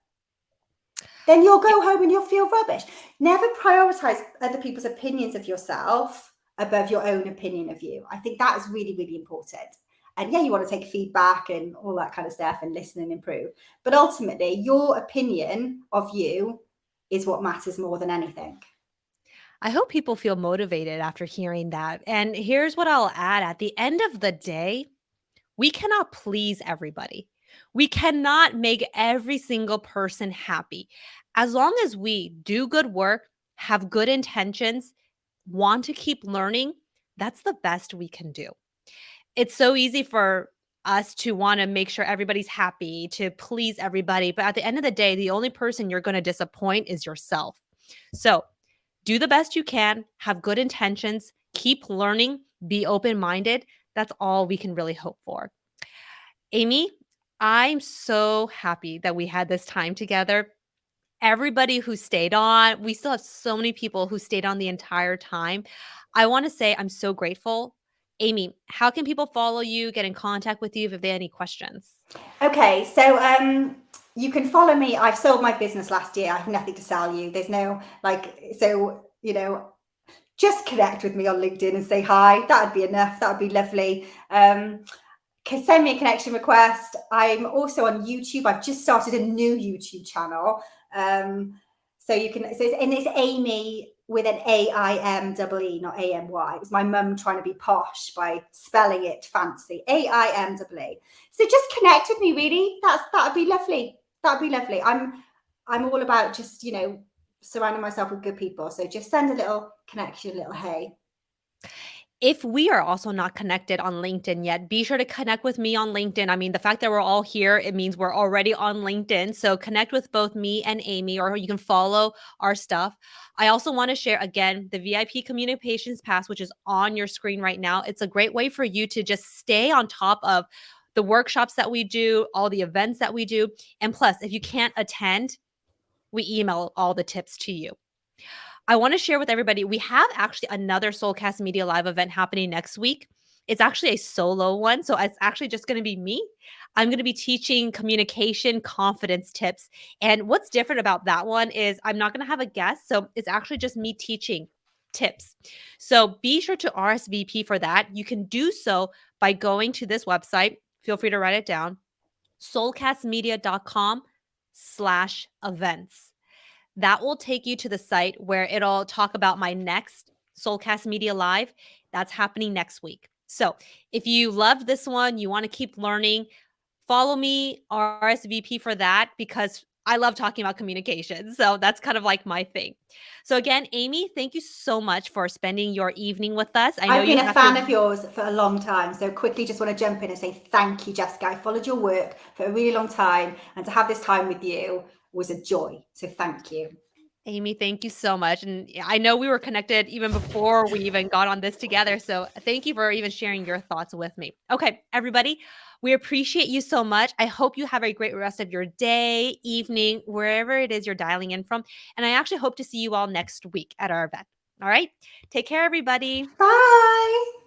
Then you'll go home and you'll feel rubbish. Never prioritize other people's opinions of yourself above your own opinion of you. I think that is really, really important. And yeah, you want to take feedback and all that kind of stuff and listen and improve. But ultimately, your opinion of you is what matters more than anything. I hope people feel motivated after hearing that. And here's what I'll add: at the end of the day, we cannot please everybody. We cannot make every single person happy. As long as we do good work, have good intentions, want to keep learning, that's the best we can do. It's so easy for us to want to make sure everybody's happy, to please everybody. But at the end of the day, the only person you're going to disappoint is yourself. So do the best you can, have good intentions, keep learning, be open minded. That's all we can really hope for. Aimee, I'm so happy that we had this time together. Everybody who stayed on, we still have so many people who stayed on the entire time. I want to say I'm so grateful. Aimee, how can people follow you, get in contact with you if they have any questions? Okay, so you can follow me. I've sold my business last year. I have nothing to sell you. There's no, like, so, you know, just connect with me on LinkedIn and say hi. That would be enough. That would be lovely. Send me a connection request. I'm also on YouTube. I've just started a new YouTube channel. So you can, so it's Aimee with an AIMEE, not AMY. It was my mum trying to be posh by spelling it fancy. AIMEE. So just connect with me, really. That'd be lovely. That'd be lovely. I'm all about just, you know, surrounding myself with good people. So just send a little connection, a little hey. If we are also not connected on LinkedIn yet, be sure to connect with me on LinkedIn. I mean, the fact that we're all here, it means we're already on LinkedIn. So connect with both me and Aimee, or you can follow our stuff. I also want to share again the VIP Communications Pass, which is on your screen right now. It's a great way for you to just stay on top of the workshops that we do, all the events that we do. And plus, if you can't attend, we email all the tips to you. I want to share with everybody, we have actually another Soulcast Media Live event happening next week. It's actually a solo one. So it's actually just going to be me. I'm going to be teaching communication confidence tips. And what's different about that one is I'm not going to have a guest. So it's actually just me teaching tips. So be sure to RSVP for that. You can do so by going to this website. Feel free to write it down: soulcastmedia.com/events. That will take you to the site where it'll talk about my next Soulcast Media Live. That's happening next week. So if you loved this one, you want to keep learning, follow me, RSVP for that, because I love talking about communication. So that's kind of like my thing. So again, Aimee, thank you so much for spending your evening with us. I know I've been you a have fan to... of yours for a long time. So quickly just want to jump in and say thank you, Jessica. I followed your work for a really long time, and to have this time with you was a joy. So thank you. Aimee, thank you so much. And I know we were connected even before we even got on this together. So thank you for even sharing your thoughts with me. Okay, everybody, we appreciate you so much. I hope you have a great rest of your day, evening, wherever it is you're dialing in from. And I actually hope to see you all next week at our event. All right, take care, everybody. Bye.